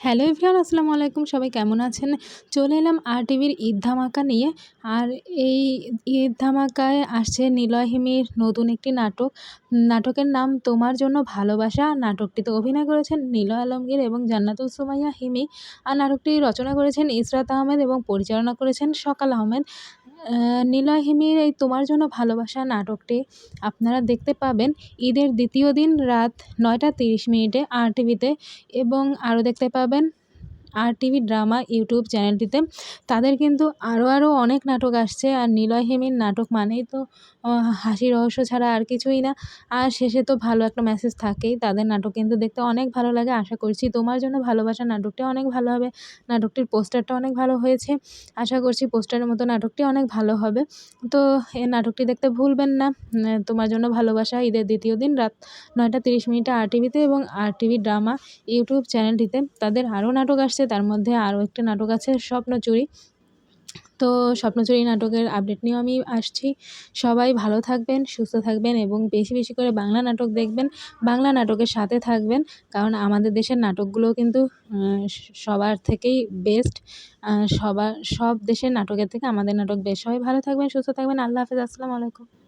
Hello everyone, আসসালামু আলাইকুম। সবাই কেমন আছেন? চলে এলাম আরটিভির ঈদ ধামাকা নিয়ে। আর এই ঈদ ধামাকায় আসছে নিলয় হিমির নতুন একটি নাটক। নাটকের নাম তোমার জন্য ভালোবাসা। নাটকটিতে অভিনয় করেছেন নিলয় আলমগীর এবং জান্নাতুল সুমাইয়া হিমি। আর নাটকটি রচনা করেছেন ইসরাত আহমেদ এবং পরিচালনা করেছেন সকাল আহমেদ। নিলয় হিমির এই তোমার জন্য ভালোবাসা নাটকটি আপনারা দেখতে পাবেন ঈদের দ্বিতীয় দিন রাত ৯টা ৩০ আরটিভিতে, এবং আরও দেখতে পাবেন আরটিভি ড্রামা ইউটিউব চ্যানেলটিতে। তাদের কিন্তু আরও অনেক নাটক আসছে। আর নিলয় হেমির নাটক মানেই তো হাসি রহস্য ছাড়া আর কিছুই না। আর শেষে তো ভালো একটা মেসেজ থাকেই। তাদের নাটক কিন্তু দেখতে অনেক ভালো লাগে। আশা করছি তোমার জন্য ভালোবাসা নাটকটা অনেক ভালো হবে। নাটকটির পোস্টারটা অনেক ভালো হয়েছে। আশা করছি পোস্টারের মতো নাটকটি অনেক ভালো হবে। তো এই নাটকটি দেখতে ভুলবেন না। তোমার জন্য ভালোবাসা ঈদের দ্বিতীয় দিন রাত ৯টা ৩০ আরটিভিতে এবং আরটিভি ড্রামা ইউটিউব চ্যানেলটিতে। তাদের আরও নাটক আসছে, তার মধ্যে আরও একটি নাটক আছে স্বপ্নচুরি। তো স্বপ্নচুরি নাটকের আপডেট নিয়েও আমি আসছি। সবাই ভালো থাকবেন, সুস্থ থাকবেন এবং বেশি বেশি করে বাংলা নাটক দেখবেন। বাংলা নাটকের সাথে থাকবেন, কারণ আমাদের দেশের নাটকগুলোও কিন্তু সবার থেকেই বেস্ট। সব দেশের নাটকের থেকে আমাদের নাটক বেস্ট। সবাই ভালো থাকবেন, সুস্থ থাকবেন। আল্লাহ হাফেজ। আসসালামু আলাইকুম।